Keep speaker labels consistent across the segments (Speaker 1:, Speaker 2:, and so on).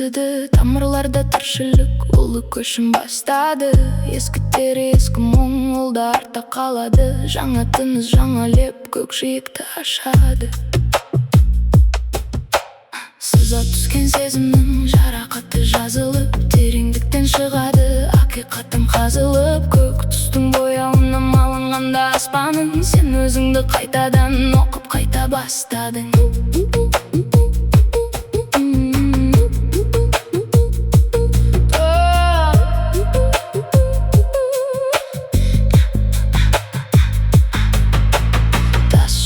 Speaker 1: аңсыды, тамырларда тіршілік ұлы көшін бастады. Ескі тері, ескі мұң, ол да артта қалады. Жаңа тыныс, жаңа леп көкжиекті ашады. Сыза түскен сезімнің жарақаты жазылып, тереңдіктен шығады ақиқатым қазылып. Көк түстің бояуына малынғанда аспаның, сен өзіңді қайтадан оқып қайта бастадың.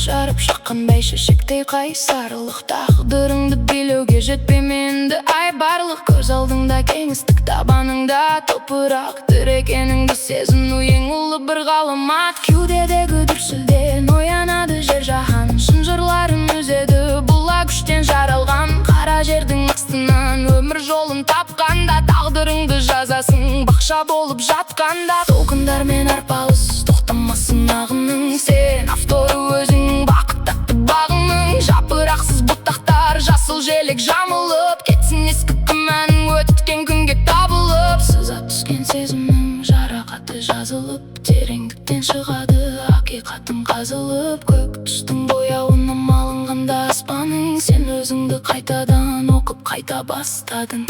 Speaker 1: Жарып шыққан бәйшешектей қайсарлық, тағдырыңды билеуге жетпеменді ай барлық. Көз алдыңда кеңістік, табаныңда топырақ, тірекеніңді сезіну ең ұлы бір ғаламат. Кеудедегі дүрсілден оянады жер жаһан, шын жырларын үзеді бұла күштен жаралған. Қара жердің астынан өмір жолын тапқанда, тағдырыңды жазасың бақша болып жатқанда. Толқындармен арпалыс, тоқтамасын ағының, сен авторы өзің бақыт бағының. Жапырақсыз бұтақтар, жасыл желек жамылып кетсін ескі күмәнің өткен күнге табылып. Сыза түскен сезімнің жарақаты жазылып, тереңдіктен шығады ақиқатым қазылып. Көк түстің бояуына малынғанда аспаның, сен өзіңді қайтадан оқып қайта бастадың.